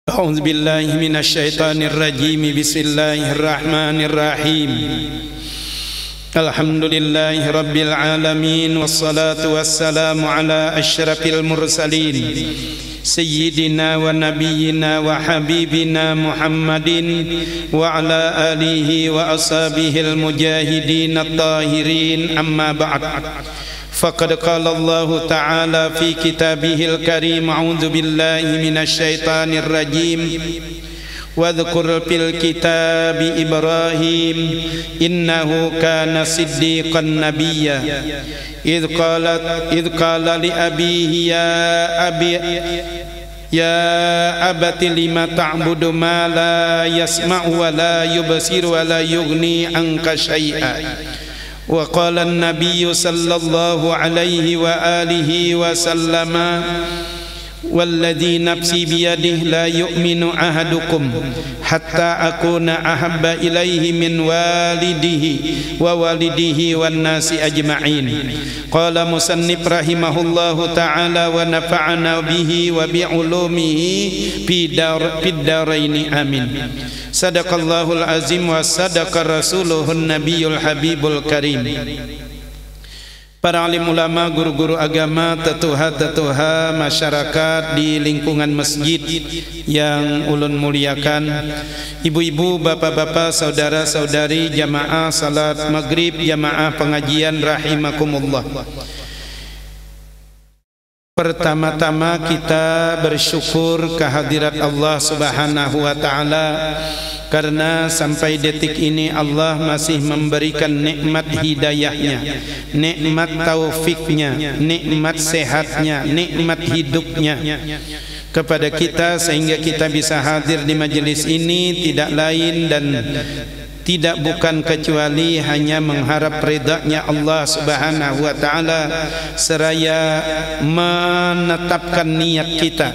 أعوذ بالله من الشيطان الرجيم بسم الله الرحمن الرحيم الحمد لله رب العالمين والصلاة والسلام على أشرف المرسلين سيدنا ونبينا وحبيبنا محمد وعلى آله وأصحابه المجاهدين الطاهرين أما بعد فقد قال الله تعالى في كتابه الكريم أعوذ بالله من الشيطان الرجيم واذكر في الكتاب إبراهيم إنه كان صديقا نبيا إذ قال لأبيه يا أبت لم تعبد ما لا يسمع ولا يبصر ولا يغني عنك شيئا وقال النبي صلى الله عليه وآله وسلم والذي نفسي بيده لا يؤمن أحدكم حتى أكون أحب إليه من والده ووالده والناس أجمعين قال مصنف رحمه الله تعالى ونفعنا به وبعلومه في الدارين آمين Sadaqallahul azim wa sadaqa rasuluhun nabiyul habibul karim. Para alim ulama, guru-guru agama, tetuha-tetuha masyarakat di lingkungan masjid yang ulun muliakan, ibu-ibu, bapak-bapak, saudara-saudari, jamaah salat maghrib, jamaah pengajian rahimakumullah. Pertama-tama kita bersyukur kehadirat Allah Subhanahu wa taala karena sampai detik ini Allah masih memberikan nikmat hidayahnya, nikmat taufiknya, nikmat sehatnya, nikmat hidupnya kepada kita sehingga kita bisa hadir di majelis ini tidak lain dan tidak bukan kecuali hanya mengharap ridha-Nya Allah Subhanahu wa taala seraya menetapkan niat kita.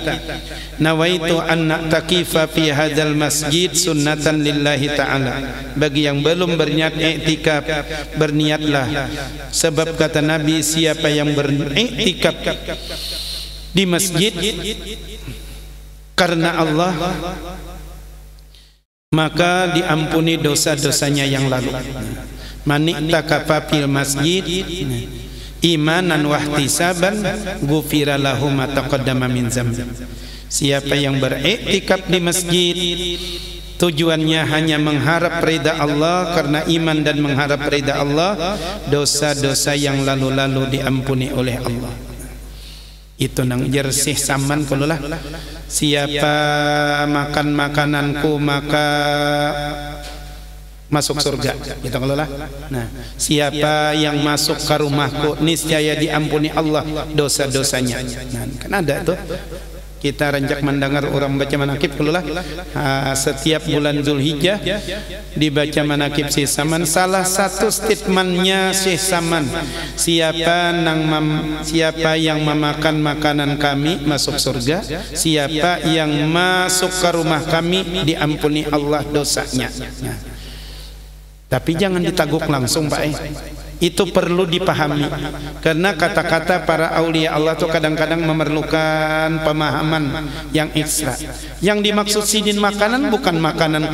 Nawaitu an na'takifa fi hadzal masjid sunnatan lillahi taala. Bagi yang belum berniat iktikaf, berniatlah. Sebab kata Nabi, siapa yang beriktikaf di masjid karena Allah, maka diampuni dosa-dosanya yang lalu. Maniktakafa fil masjid imanan wahtisaban ghufira lahu ma taqaddama min dzambi. Siapa yang beriktikaf di masjid tujuannya hanya mengharap ridha Allah, karena iman dan mengharap ridha Allah, dosa-dosa yang lalu-lalu diampuni oleh Allah. Itu nang jersih saman kululah. Siapa makan makananku maka masuk surga, gitu kululah. Nah, siapa yang masuk ke rumahku niscaya diampuni Allah dosa-dosanya. Nah, kan ada tuh. Kita renjak mendengar orang baca manakib kululah. Setiap bulan Zulhijjah dibaca manakib Syekh Saman. Salah satu statementnya Syekh Saman, siapa yang memakan makanan kami masuk surga, siapa yang masuk ke rumah kami diampuni Allah dosanya. Nah, tapi jangan ditaguk langsung Pak. Itu perlu dipahami, karena kata-kata para aulia Allah itu kadang-kadang memerlukan pemahaman yang ekstra. Yang dimaksud sidin makanan bukan makanan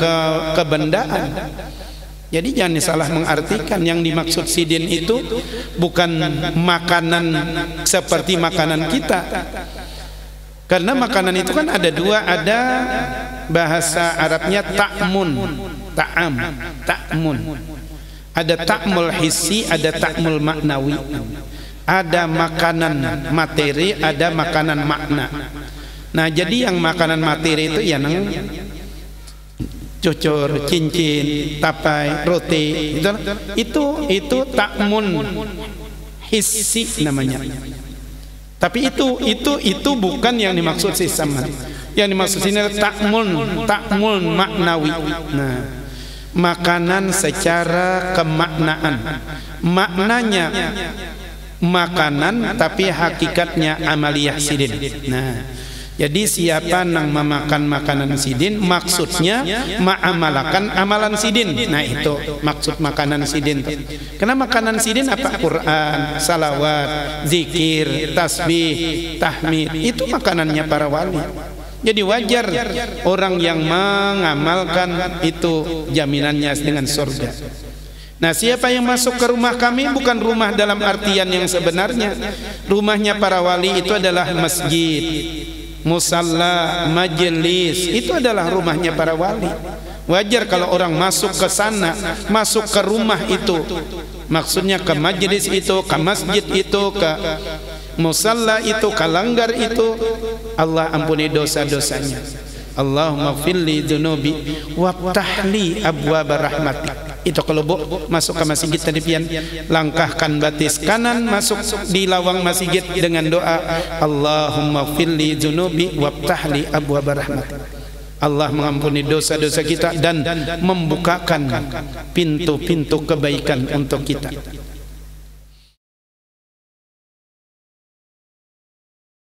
kebendaan. Jadi jangan salah mengartikan. Yang dimaksud sidin itu bukan makanan seperti makanan kita. Karena makanan itu kan ada dua, ada bahasa Arabnya ta'mun, ta'mun. Ada ta'mul hissi, ada ta'mul maknawi. Ada makanan materi, ada makanan makna. Nah, jadi yang makanan materi itu ya nang cucur, cincin, tapai, roti, itu ta'mun hissi namanya. Tapi itu bukan yang dimaksud si sama. Yang dimaksud sini ta'mul maknawi. Nah, makanan secara kemaknaan, maknanya makanan tapi hakikatnya amaliyah sidin. Nah, jadi siapa nang memakan makanan sidin maksudnya ma'amalakan amalan sidin. Nah, itu maksud makanan sidin. Karena makanan sidin apa? Quran, salawat, zikir, tasbih, tahmid, itu makanannya para wali. Jadi wajar orang yang mengamalkan itu jaminannya dengan surga. Nah, siapa yang masuk ke rumah kami bukan rumah dalam artian yang sebenarnya. Rumahnya para wali itu adalah masjid, musalla, majelis, itu adalah rumahnya para wali. Wajar kalau orang masuk ke sana, masuk ke rumah itu, maksudnya ke majelis itu, ke masjid itu, ke musalla itu, ke langgar itu, Allah ampuni dosa-dosanya. Allahumma firli dzunubi waftahli abwaaba rahmatik. Itu kalau masuk ke masjid tadi pian, langkahkan batis kanan masuk di lawang masjid dengan doa Allahumma firli dzunubi waftahli abwaaba rahmatik. Allah mengampuni dosa-dosa kita dan membukakan pintu-pintu kebaikan untuk kita.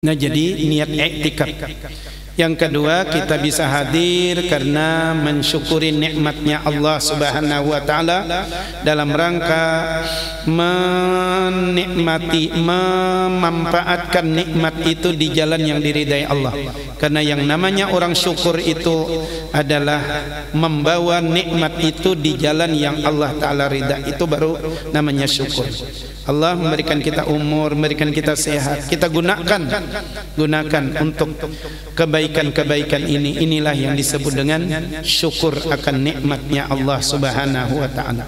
Nah, jadi niat i'tikaf. Yang kedua, kita bisa hadir karena mensyukuri nikmatnya Allah Subhanahu wa taala dalam rangka menikmati, memanfaatkan nikmat itu di jalan yang diridai Allah. Karena yang namanya orang syukur itu adalah membawa nikmat itu di jalan yang Allah taala ridha. Itu baru namanya syukur. Allah memberikan kita umur, memberikan kita sehat, kita gunakan untuk kebaikan-kebaikan ini. Inilah yang disebut dengan syukur akan nikmatnya Allah Subhanahu wa taala.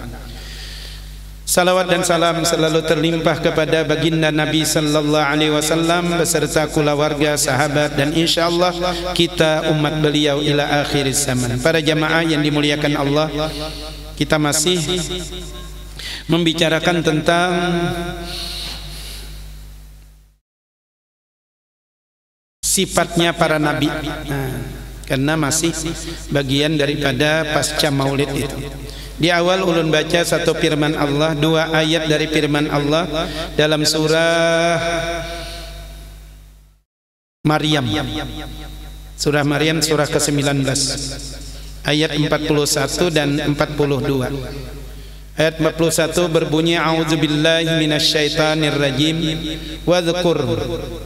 Salawat dan salam selalu terlimpah kepada baginda Nabi sallallahu alaihi wasallam beserta keluarga, sahabat, dan insyaallah kita umat beliau ila akhir zaman. Para jamaah yang dimuliakan Allah, kita masih membicarakan tentang sifatnya para nabi. Karena masih bagian daripada pasca maulid itu. Di awal ulun baca satu firman Allah, dua ayat dari firman Allah dalam surah Maryam. Surah Maryam surah ke-19 ayat 41 dan 42. Ayat 41 berbunyi a'udzubillahi minasyaitonir rajim wadhkur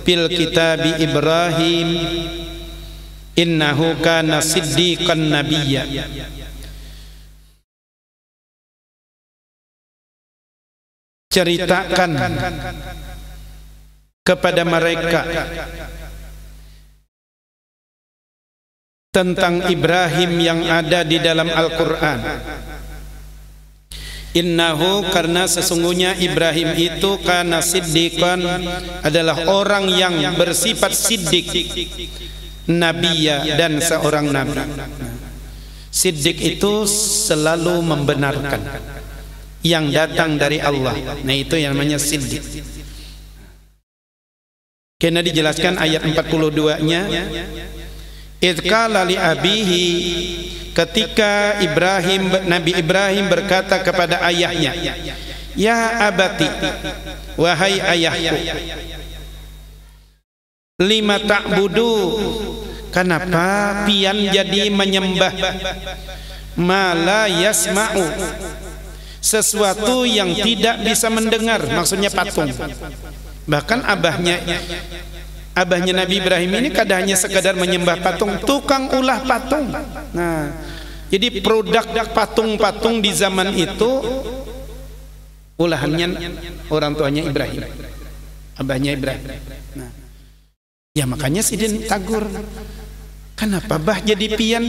fil kitabi Ibrahim innahu kana siddiqan nabiyya. Ceritakan kepada mereka tentang Ibrahim yang ada di dalam Al-Quran. Innahu, karena sesungguhnya Ibrahim itu kana siddiqan, adalah orang yang bersifat siddiq, nabiyya, dan seorang nabi. Siddiq itu selalu membenarkan yang datang dari Allah. Nah, itu yang namanya siddiq. Karena dijelaskan ayat 42-nya, idqala li abihi, ketika Nabi Ibrahim berkata kepada ayahnya, ya abati, wahai ayahku, lima ta'budu, kenapa pian jadi menyembah ma la yasma'u, sesuatu yang tidak bisa mendengar, maksudnya patung. Bahkan abahnya Nabi Ibrahim ini kadang hanya sekadar menyembah patung, tukang ulah patung. Nah, jadi produk patung-patung di zaman itu ulahannya orang tuanya Ibrahim, abahnya Ibrahim. Nah, ya makanya Sidin tagur, kenapa bah jadi pian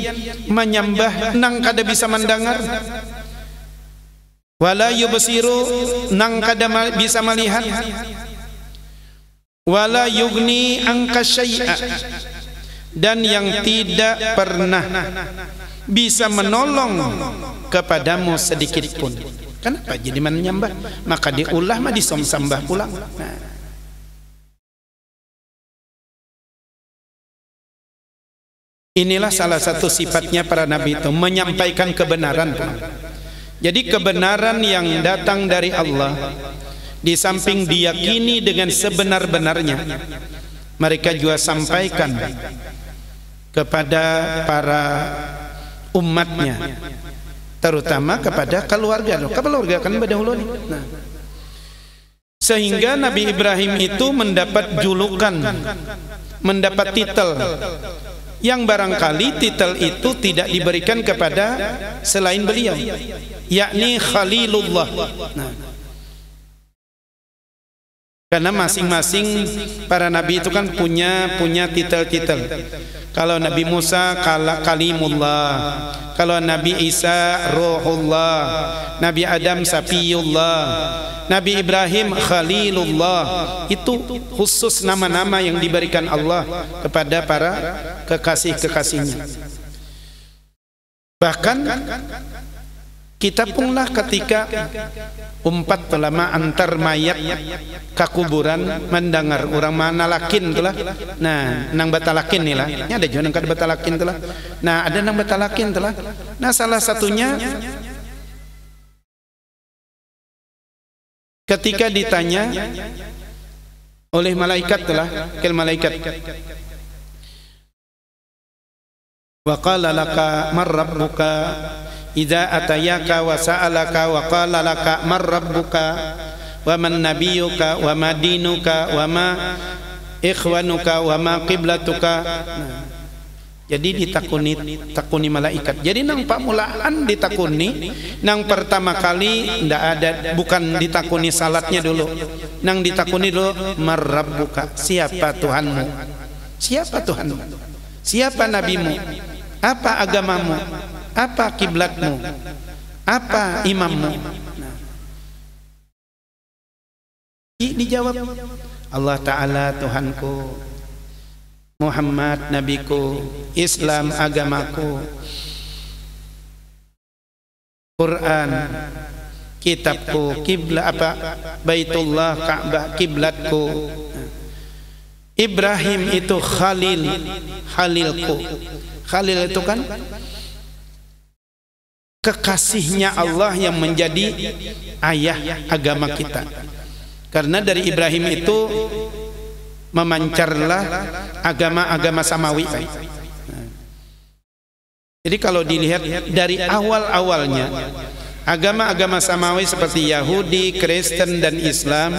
menyembah nang kada bisa mendengar, wala yubsiru, nang kada bisa melihat, wala yugni angka syai'a, dan yang tidak pernah bisa menolong kepadamu sedikit pun. Kenapa jadi menyembah? Maka diulah mah disembah pulang. Nah, inilah salah satu sifatnya para nabi itu, menyampaikan kebenaran. Jadi kebenaran yang datang dari Allah, di samping diyakini dengan sebenar-benarnya, mereka juga sampaikan kepada para umatnya, terutama kepada keluarga kan berdahulu nih. Nah, sehingga Nabi Ibrahim itu mendapat julukan, mendapat titel yang barangkali titel itu tidak diberikan kepada selain beliau, yakni Khalilullah. Nah, karena masing-masing para nabi itu kan punya titel-titel. Kalau Nabi Musa Kalimullah, kalau Nabi Isa Ruhullah, Nabi Adam Safiyullah, Nabi Ibrahim Khalilullah. Itu khusus nama-nama yang diberikan Allah kepada para kekasih-kekasihnya. Bahkan kita punlah ketika umpat ulama antar mayat ke kuburan mendengar orang mana lakin telah. Nah, nang batalakin nih lah. Ini ada juga nang kada batalakin telah. Nah, ada nang batalakin telah. Nah, salah satunya ketika ditanya oleh malaikat telah, malaikat. Wa qala laka man rabbuka idza atayaka wa sa'alaka wa qala laka man rabbuka wa man nabiyyuka wa ma dinuka wa ma ikhwanuka wa ma qiblatuka. Jadi ditakuni malaikat. Jadi nang pamulaan ditakuni, nang pertama kali ndak ada, bukan ditakuni salatnya dulu. Nang ditakuni dulu man rabbuka, siapa Tuhanmu? Siapa Tuhanmu? Siapa nabimu? Apa agamamu? Apa kiblatmu? Apa imammu? Nah, dijawab Allah Ta'ala Tuhanku, Muhammad nabiku, Islam agamaku, Quran kitabku, kiblat apa Baitullah Ka'bah kiblatku, Ibrahim itu Khalilku. Khalil itu kan kekasihnya Allah yang menjadi ayah agama kita. Karena dari Ibrahim itu memancarlah agama-agama samawi. Jadi kalau dilihat dari awal-awalnya, agama-agama samawi seperti Yahudi, Kristen dan Islam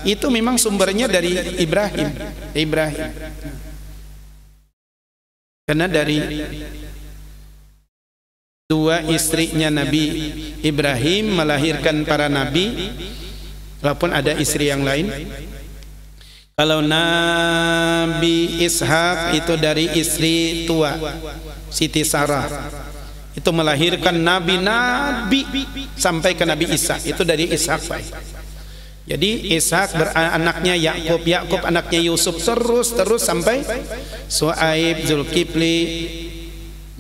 itu memang sumbernya dari Ibrahim. Karena dari dua istrinya Nabi Ibrahim melahirkan para nabi, walaupun ada istri yang lain. Kalau Nabi Ishak itu dari istri tua Siti Sarah, itu melahirkan nabi-nabi sampai ke Nabi Isa, itu dari Ishak. Jadi Ishak anaknya Yakub, Yakub anaknya Yusuf, terus sampai Suaib, Zulkifli,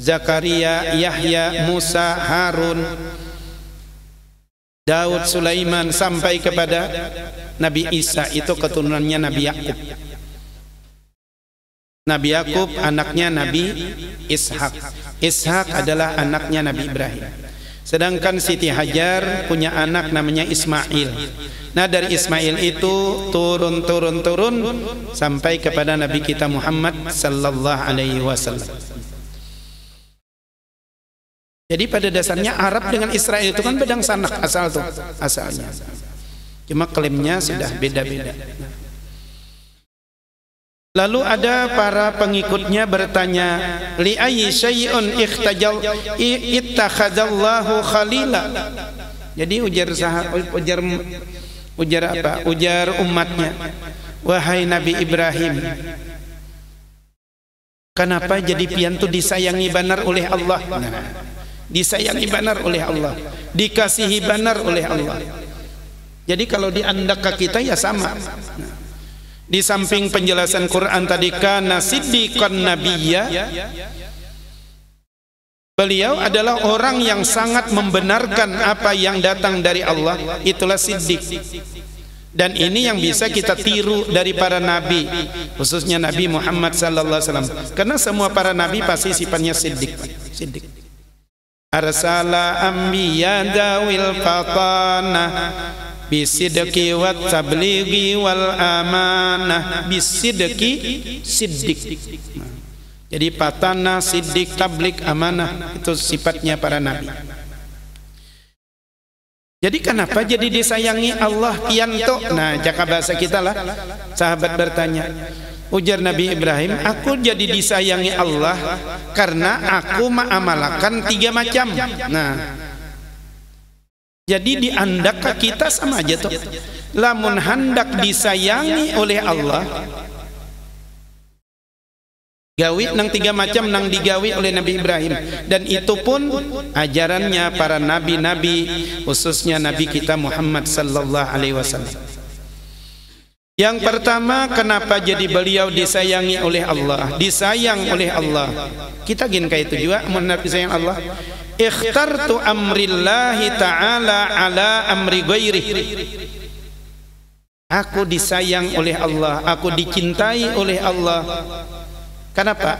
Zakaria, Yahya, Musa, Harun, Daud, Sulaiman, sampai kepada Nabi Isa, itu keturunannya Nabi Yakub. Nabi Yakub anaknya Nabi Ishak. Ishak adalah anaknya Nabi Ibrahim. Sedangkan Siti Hajar punya anak namanya Ismail. Nah, dari Ismail itu turun sampai kepada Nabi kita Muhammad sallallahu alaihi wasallam. Jadi pada dasarnya Arab dengan Israel itu kan bedang sanak asalnya. Cuma klaimnya sudah beda-beda. Lalu ada para pengikutnya bertanya, li ayyi syai'un ittakhadallahu khalila. Jadi ujar umatnya, wahai Nabi Ibrahim, kenapa jadi pian tu disayangi benar oleh Allah? Disayangi benar oleh Allah, dikasihi benar oleh Allah. Jadi kalau diandak ke kita ya sama. Di samping penjelasan Quran tadi kana siddiqan nabiyya, beliau adalah orang yang sangat membenarkan apa yang datang dari Allah, itulah siddiq. Dan ini yang bisa kita tiru dari para nabi, khususnya Nabi Muhammad sallallahu alaihi wasallam. Karena semua para nabi pasti sifatnya siddiq. Arsala anbiya dawil fatana bisidqi wat tablighi wal amanah. Bisidqi siddiq. Jadi patana, siddiq, tabligh, amanah, itu sifatnya para nabi. Jadi kenapa jadi disayangi Allah kianto? Nah, jaka bahasa kita lah. Sahabat bertanya, Ujar Nabi Ibrahim, aku jadi disayangi Allah karena aku mengamalkan 3 macam. Nah, jadi diandak kita sama aja tuh. Lamun hendak disayangi oleh Allah, gawi nang 3 macam nang digawi oleh Nabi Ibrahim, dan itu pun ajarannya para nabi-nabi, khususnya Nabi kita Muhammad sallallahu alaihi wasallam. Yang pertama, kenapa jadi beliau disayangi oleh Allah, disayang oleh Allah? Kita gin kayak itu juga mengenai sayang Allah. Ikhtartu amrillahi ta'ala ala amri ghairi. Aku disayang oleh Allah, aku dicintai oleh Allah. Kenapa?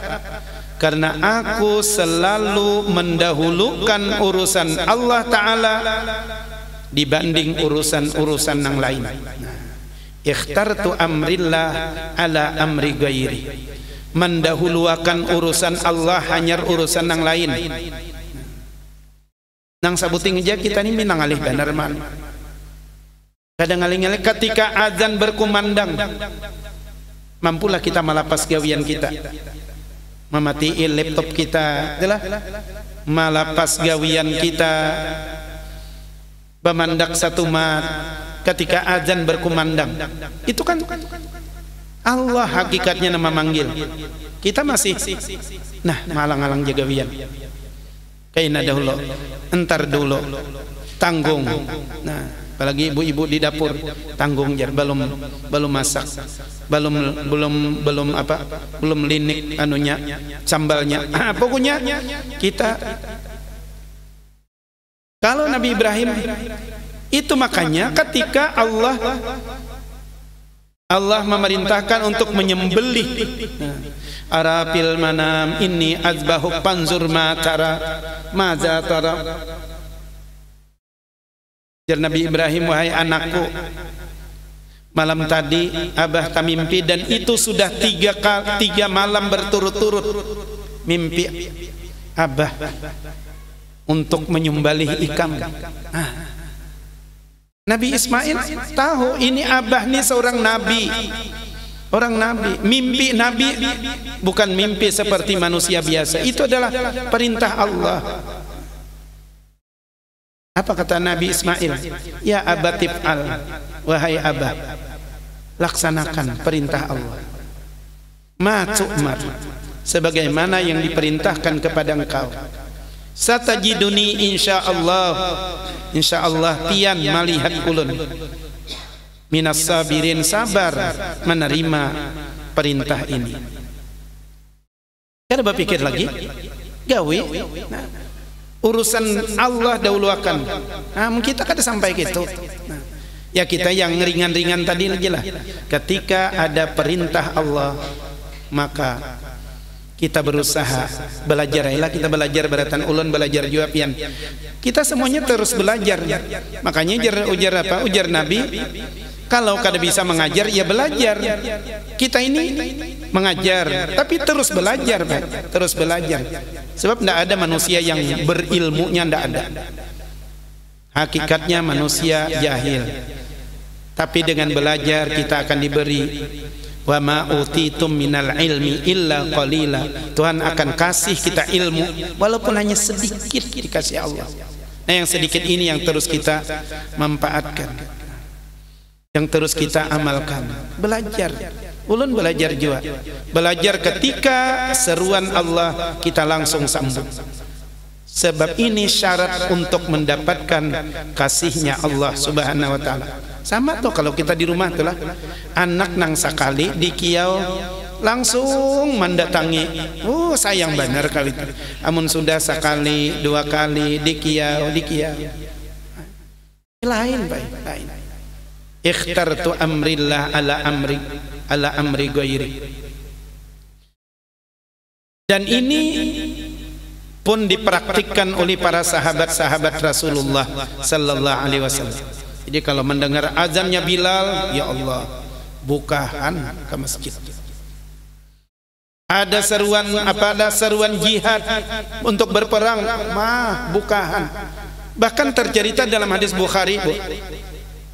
Karena aku selalu mendahulukan urusan Allah Ta'ala dibanding urusan-urusan yang lain. Ikhtartu amrillah ala amri ghairi. Mendahulukan urusan Allah hanya urusan yang lain. Nang sabuting aja kita ini minang alih benar man. Kadang alih-alih ketika azan berkumandang, mampulah kita melapas gawian kita, mematiin laptop kita, itulah melapas gawian kita, memandak satu mat ketika azan berkumandang. Itu kan Allah hakikatnya nama manggil. Kita masih malang-alang jagawian. Kayak dahulu, entar dulu, tanggung. Nah, apalagi ibu-ibu di dapur, tanggung jar, belum masak, belum linik anunya, sambalnya. Pokoknya kita, kalau Nabi Ibrahim itu, makanya ketika Allah memerintahkan untuk menyembelih, arafil manam inni azbahuk panzur ma tara maza tara. Jar Nabi Ibrahim, wahai anakku, malam tadi abah tamimpi, dan itu sudah 3 malam berturut-turut mimpi abah untuk menyembelih ikan. Nabi Ismail tahu ini abah nih seorang nabi, orang nabi. Mimpi nabi bukan mimpi seperti manusia biasa. Itu adalah perintah Allah. Apa kata Nabi Ismail? Ya abatif al, wahai abah, laksanakan perintah Allah. Ma tu'mar, sebagaimana yang diperintahkan kepada engkau. Satajiduni insyaallah, insyaallah pian malihat ulun minas sabirin, sabar menerima perintah ini. Kita berpikir lagi, gawe urusan Allah dahuluakan. Kita kada sampai gitu. Ya kita yang ringan-ringan tadi lagi lah. Ketika ada perintah Allah, maka kita berusaha belajar. Kita belajar beratan ulun, belajar juga pian. Kita semuanya terus belajar. Makanya ujar Nabi, kalau kada bisa mengajar ya belajar. Kita ini mengajar tapi terus belajar, Pak. Terus belajar. Sebab tidak ada manusia yang berilmunya, tidak ada. Hakikatnya manusia jahil. Tapi dengan belajar kita akan diberi. Wa ma utitum minal ilmi illa qalila. Tuhan akan kasih kita ilmu walaupun hanya sedikit dikasih Allah. Nah, yang sedikit ini yang terus kita manfaatkan, yang terus kita amalkan. Belajar. Ulun belajar juga. Belajar ketika seruan Allah kita langsung sambut. Sebab ini syarat untuk mendapatkan kasihnya Allah Subhanahu wa ta'ala. Sama tuh kalau kita di rumah tuh lah, anak nang sakali di kiau langsung mendatangi, sayang benar kali itu. Amun sudah sekali 2 kali di kiau lain baik lain. Ikhtartu amrillah ala amri ghairi. Dan ini pun dipraktikkan oleh para sahabat-sahabat Rasulullah sallallahu alaihi wasallam. Jadi kalau mendengar azannya Bilal, ya Allah, bukahan ke masjid. Ada seruan jihad untuk berperang, bukahan. Bahkan tercerita dalam hadis Bukhari,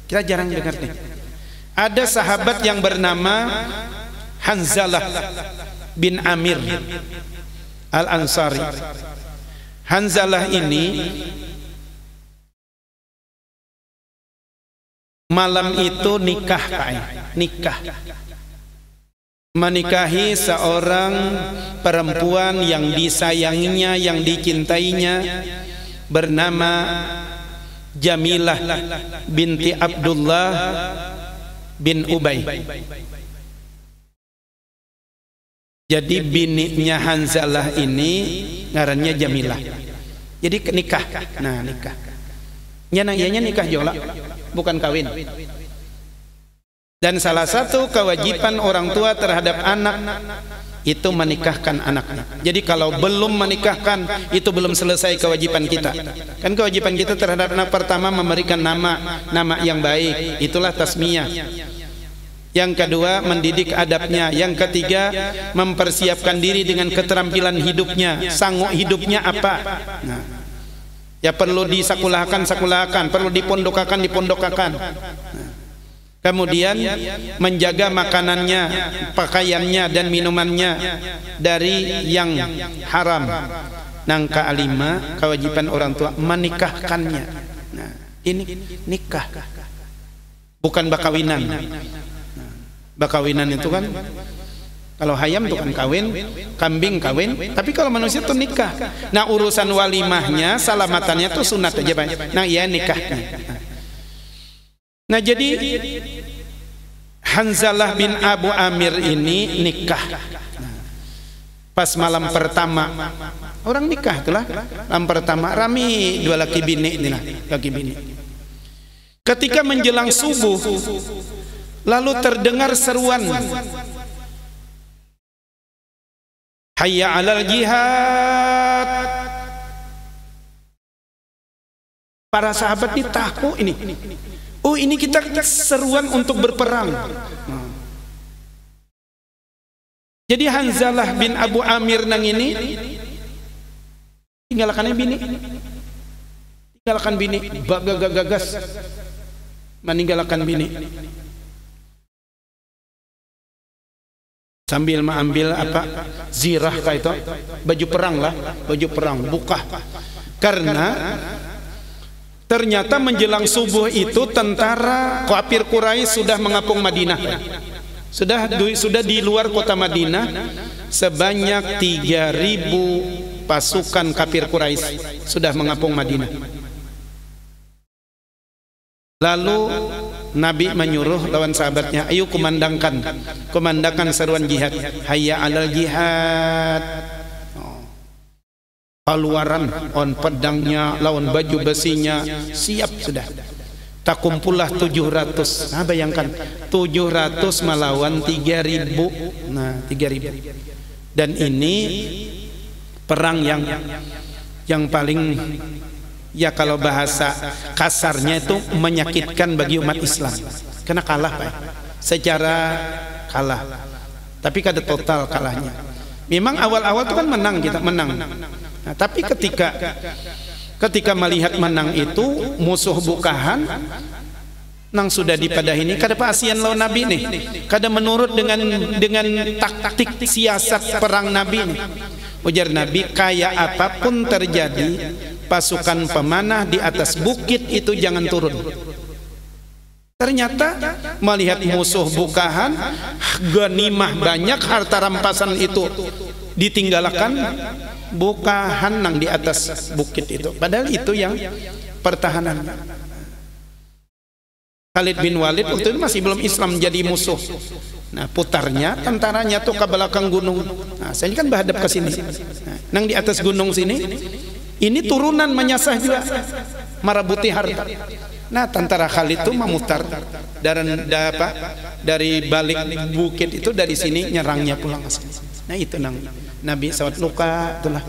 kita jarang dengar nih. Ada sahabat yang bernama Hanzalah bin Amir Al-Ansari. Hanzalah ini malam itu nikah, menikahi seorang perempuan yang disayanginya, yang dicintainya, bernama Jamilah binti Abdullah bin Ubay. Jadi bininya Hanzalah ini ngarannya Jamilah. Jadi nikah. Nah, nikah. Ianya nikah jola, bukan kawin. Dan salah satu kewajiban orang tua terhadap anak itu menikahkan anaknya. Jadi kalau belum menikahkan, itu belum selesai kewajiban kita. Kan kewajiban kita terhadap anak pertama memberikan nama yang baik, itulah tasmiyah. Yang kedua, mendidik adabnya. Yang ketiga, mempersiapkan diri dengan keterampilan hidupnya, sanggup hidupnya apa. Nah, ya perlu disekolahkan, perlu dipondokakan. Nah, kemudian menjaga makanannya, pakaiannya dan minumannya dari yang haram. Nangka alima, kewajiban orang tua menikahkannya. Nah, ini nikah, bukan bakawinan. Bakawinan itu kan kalau hayam itu kan kawin, kambing kawin, tapi kalau manusia itu nikah. Nah, urusan walimahnya, salamatannya itu sunat aja, Pak. Nah, ya nikahnya. Nah, jadi Hanzalah bin Abu Amir ini nikah. Pas malam pertama, orang nikah itulah. Malam pertama rami dua laki bini, Ketika menjelang subuh, lalu terdengar seruan, hayya 'alal jihad. Para sahabat ini takut ini. Oh, ini kita seruan untuk berperang. Jadi Hanzalah bin Abu Amir nang ini tinggalkan bini, gagas meninggalkan bini. Sambil mengambil apa, zirah kayak itu, baju perang buka. Karena ternyata menjelang subuh itu tentara kafir Quraisy sudah mengapung Madinah. Sudah di luar kota Madinah sebanyak 3.000 pasukan kafir Quraisy sudah mengapung Madinah. Lalu Nabi menyuruh lawan sahabatnya, ayo kumandangkan seruan jihad, hayya 'alal jihad. Keluaran on pedangnya, lawan baju besinya, siap sudah. Tak kumpullah 700. Nah, bayangkan 700 melawan 3.000. Nah, 3.000. Dan ini perang yang paling, ya kalau bahasa kasarnya itu menyakitkan bagi umat Islam. Karena kalah, Pak. Secara kalah. Tapi kada total kalahnya. Memang awal-awal itu kan menang. Nah, tapi ketika melihat menang itu, musuh bukahan nang sudah dipadahi ini kada pasian lawan Nabi nih. Kada menurut dengan taktik siasat perang Nabi nih. Ujar Nabi, kaya apapun terjadi, pasukan pemanah di atas bukit itu jangan turun. Ternyata melihat musuh bukahan, ganimah banyak, harta rampasan itu ditinggalkan, bukahan nang di atas bukit itu. Padahal itu yang pertahanan. Khalid bin Walid waktu itu masih belum Islam, jadi musuh. Nah, putarnya tentaranya tuh ke belakang gunung. Nah, saya kan menghadap ke sini. Nah, nang di atas gunung sini, ini turunan menyasar juga, merabuti harta. Nah, tentara Khalid itu memutar dari balik bukit itu, dari sini nyerangnya pulang ke sini. Nah, itu nang Nabi sawat luka itulah.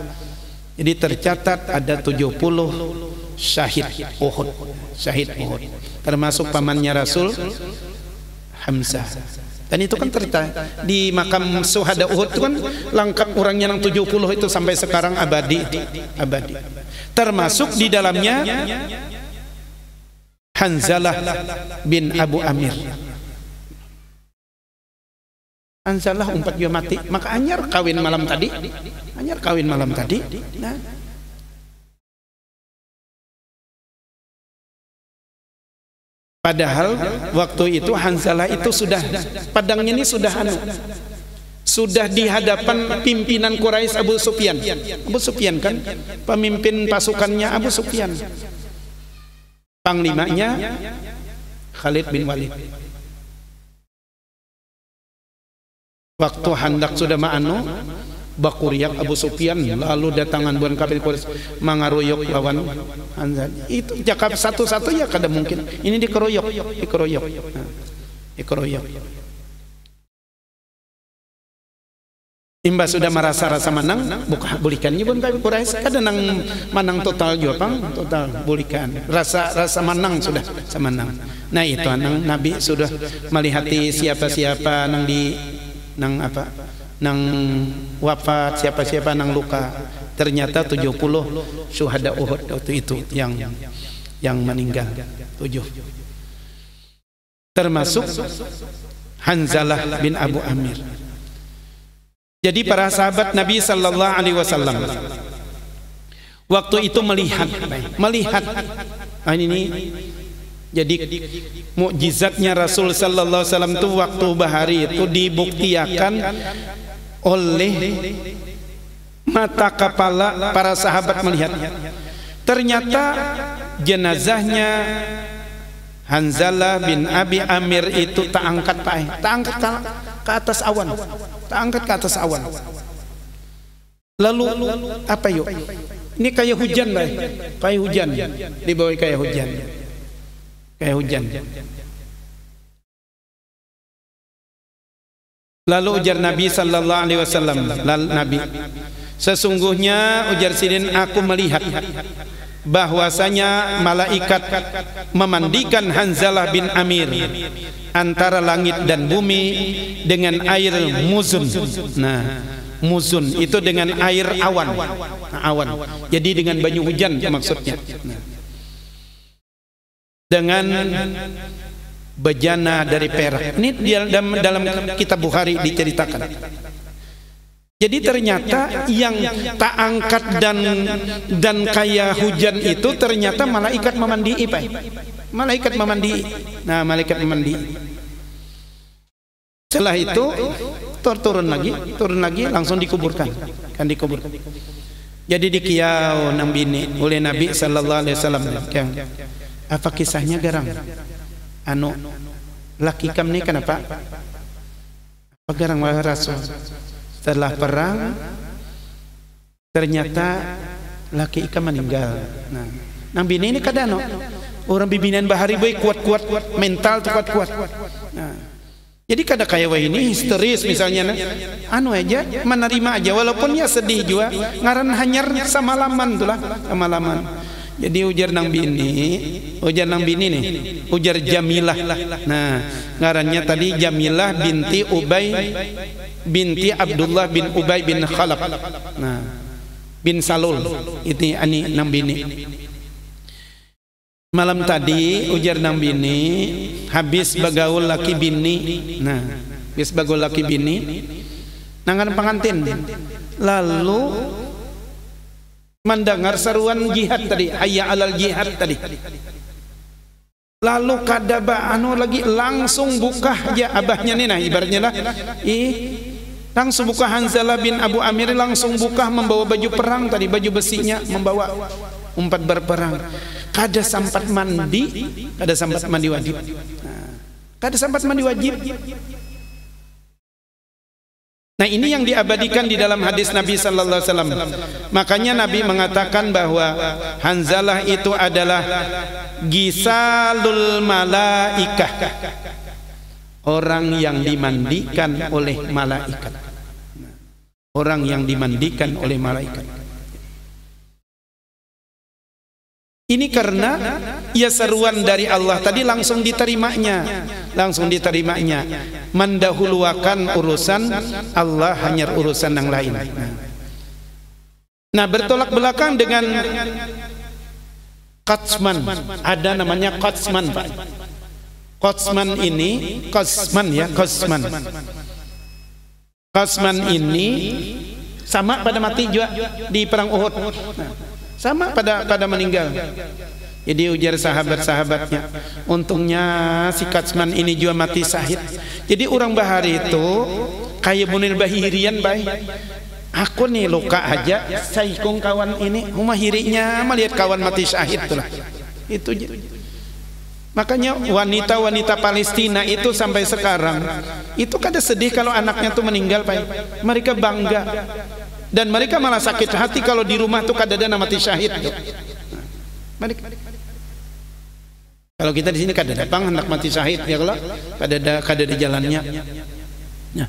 Jadi tercatat ada 70 syahid Uhud. Termasuk pamannya Rasul, Hamzah. Dan itu kan tercatat di makam syuhada Uhud itu kan lengkap orangnya yang 70 itu sampai sekarang abadi. Termasuk di dalamnya Hanzalah bin Abu Amir. Hanzalah umpat juga mati, maka anyar kawin malam tadi. Nah, padahal waktu itu Hanzalah itu sudah pedangnya ini sudah di hadapan pimpinan Quraisy Abu Sufyan. Abu Sufyan kan pemimpin pasukannya Abu Sufyan. Panglimanya Khalid bin Walid. Waktu hendak sudah ma'anu bakuriak Abu Sufyan, lalu datangan buan kafir Quraisy mangaruyok lawan Hanzalah. Itu cakap satu-satu ya kada mungkin. Ini dikeroyok. Imba sudah merasa rasa menang, bulikannya buan kafir Quraisy. Kada nang menang total juga pang, total bulikan. Rasa menang sudah semenang. Nah itu nang Nabi sudah melihati siapa-siapa nang wafat, siapa-siapa nang luka. Ternyata 70 syuhada Uhud waktu itu yang meninggal 7. Termasuk Hanzalah bin Abu Amir. Jadi para sahabat Nabi sallallahu alaihi wasallam waktu itu melihat ini. Jadi mukjizatnya Rasul sallallahu alaihi wasallam itu waktu bahari itu dibuktikan oleh mata kepala para sahabat melihat. Ternyata jenazahnya Hanzalah bin Abi Amir itu tak angkat ke atas awan. Lalu apa yuk? Ini kayak hujan, kayak hujan. Dibawa kayak hujan. Lalu ujar Nabi sallallahu alaihi wasallam, Nabi, sesungguhnya ujar sidin aku melihat bahwasanya malaikat memandikan Hanzalah bin Amir antara langit dan bumi dengan air muzun. Nah, muzun itu dengan air awan. Jadi dengan banyu hujan maksudnya. Dengan bejana dari perak. Ini dalam kitab Bukhari diceritakan. Jadi ternyata yang tak angkat dan kayak hujan itu ternyata malaikat memandi. Malaikat memandi. Setelah itu turun lagi langsung dikuburkan. Jadi dikiau nang bini oleh Nabi sallallahu alaihi wasallam. Apa kisahnya garang? Laki kam ni kenapa? Apa garang wahai Rasul? Setelah perang ternyata laki ikam meninggal. Nah, nang bini ini kadano orang bibinan bahari boy kuat mental tuh kuat. Nah, jadi kada kayak wah ini histeris misalnya aja menerima aja walaupun ya sedih juga ngaran hanyar samalaman tulah samalaman. Jadi ujar nang bini nih, ujar Jamilah. Nah, ngarannya tadi Jamilah binti Abdullah bin Ubay bin Khalaf. Nah, bin Salul. Itu ani nang bini. Malam tadi ujar nang bini habis bagaul laki bini. Nah, habis bagaul laki bini nangan pengantin. Lalu mendengar seruan jihad tadi, hayya alal jihad tadi. Lalu kadaba lagi langsung buka aja abahnya nih, nah ibaratnya lah langsung buka Hanzalah bin Abu Amir langsung buka membawa baju perang tadi, baju besinya membawa umpat berperang. Kada sempat mandi wajib. Kada sempat mandi wajib. Nah ini yang diabadikan di dalam hadis Nabi sallallahu alaihi wasallam. Makanya Nabi mengatakan bahwa Hanzalah itu adalah gisalul malaikah, orang yang dimandikan oleh malaikat. Orang yang dimandikan oleh malaikat. Ini karena ya seruan dari Allah tadi langsung diterimanya, mendahulukan urusan Allah hanya urusan yang lain. Nah, bertolak belakang dengan Qatsman, ada namanya Qatsman, Pak. Qatsman. Qasman ini sama pada mati juga di perang Uhud. Sama pada meninggal. Jadi ujar sahabat-sahabatnya, untungnya si Qasman ini juga mati syahid. Jadi orang Bahari itu kayak Munir Bahirian baik. Aku nih luka aja, saikung kawan ini, rumah hirinya melihat kawan mati syahid itulah. Itu. Makanya wanita-wanita Palestina itu sampai sekarang itu kada sedih kalau anaknya tuh meninggal, Pak. Mereka bangga. Dan mereka malah sakit hati kalau di rumah tuh kada ada mati syahid tuh. Kalau kita di sini kada ada bang anak mati syahid ya, kalau kada ada jalannya. Nah,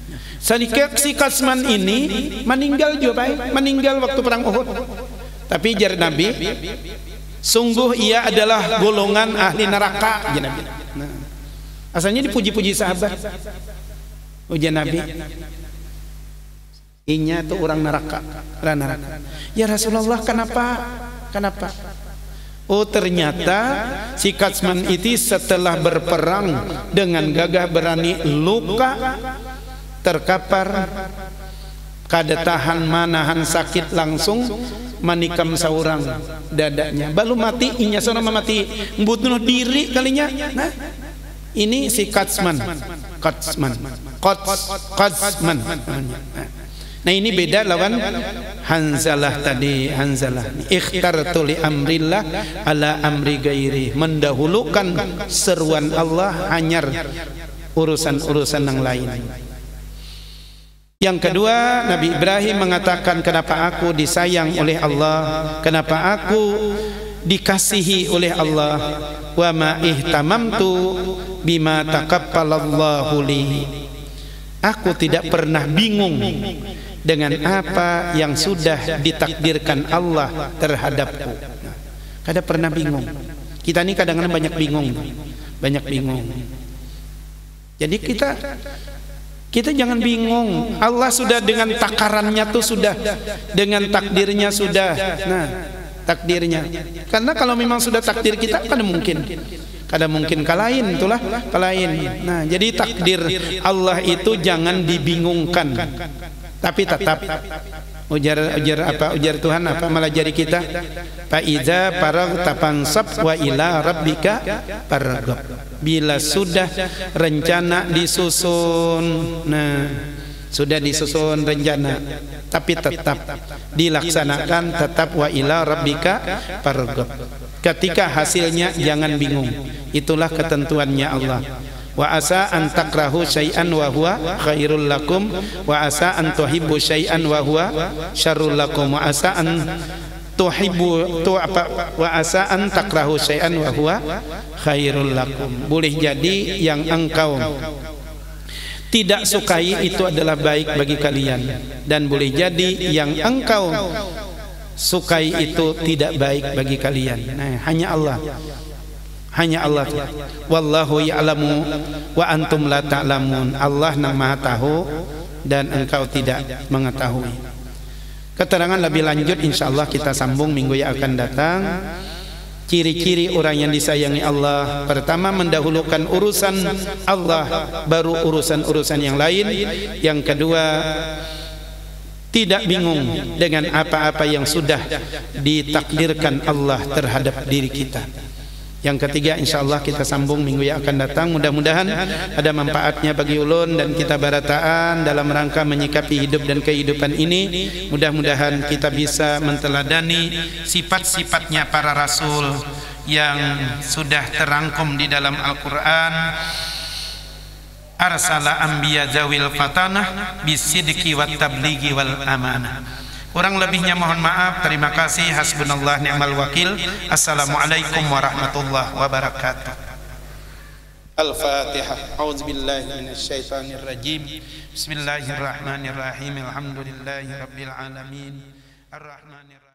si Qasman ini meninggal juga, Pak. Meninggal waktu perang Uhud. Tapi jar Nabi, sungguh ia adalah golongan ahli neraka. Nah, asalnya dipuji-puji sahabat. Ujian Nabi, inya itu orang neraka. Ya Rasulullah, kenapa? Oh, ternyata si Qasman itu setelah berperang dengan gagah berani, luka, terkapar, kada tahan manahan sakit, langsung manikam saurang dadanya. Baru mati, inya sono mati bunuh diri kalinya. Nah, ini si Qasman. Nah, ini beda lawan Hanzalah tadi. Hanzalah ikhtartu li amrillah ala amri gairi, mendahulukan seruan Allah hanyar urusan-urusan yang lain. Yang kedua, Nabi Ibrahim mengatakan, kenapa aku disayang oleh Allah, kenapa aku dikasihi oleh Allah. Wa ma ihtamamtu bima taqabbalallahu li, aku tidak pernah bingung dengan apa yang sudah ditakdirkan Allah terhadapku. Kada pernah bingung. Kita ini kadang-kadang banyak bingung. Jadi kita jangan bingung. Allah sudah dengan takarannya tuh sudah, dengan takdirnya sudah. Nah, takdirnya. Karena kalau memang sudah takdir kita, kada mungkin kalahin, itulah kalahin. Nah, jadi takdir Allah itu jangan dibingungkan. Tapi tetap ujar Tuhan apa melajari kita, fa iza faragta fansab wa ila rabbika farghab. Bila sudah rencana disusun, nah sudah disusun rencana, tapi tetap dilaksanakan, tetap wa ila rabbika farghab. Ketika hasilnya jangan bingung. Itulah ketentuannya Allah. Wa asa an takrahu syai'an wa huwa khairul lakum wa asa an tuhibbu syai'an wa huwa syarrul lakum wa asa an tuhibbu wa asa an takrahu syai'an wa huwa khairul lakum. Boleh jadi yang engkau tidak sukai itu adalah baik bagi kalian, dan boleh jadi yang engkau sukai itu tidak baik bagi kalian. Nah, hanya Allah. Wallahu ya'lamu wa antum la ta'lamun. Allah yang Maha tahu dan engkau tidak mengetahui. Keterangan lebih lanjut insyaallah kita sambung minggu yang akan datang. Ciri-ciri orang yang disayangi Allah, pertama mendahulukan urusan Allah baru urusan-urusan yang lain. Yang kedua, tidak bingung dengan apa-apa yang sudah ditakdirkan Allah terhadap diri kita. Yang ketiga, insyaallah kita sambung minggu yang akan datang. Mudah-mudahan ada manfaatnya bagi ulun dan kita barataan dalam rangka menyikapi hidup dan kehidupan ini. Mudah-mudahan kita bisa menteladani sifat-sifatnya para rasul yang sudah terangkum di dalam Al-Quran. Arsala anbiya zawil fatanah bisidqi wat tablighi wal amanah. Kurang lebihnya mohon maaf. Terima kasih. Hasbunallah ni'mal wakil. Assalamualaikum warahmatullahi wabarakatuh. Al-Fatihah. A'udzubillahi minasyaitonir rajim. Bismillahirrahmanirrahim. Alhamdulillahi rabbil alamin. Ar-Rahmanir Rahim.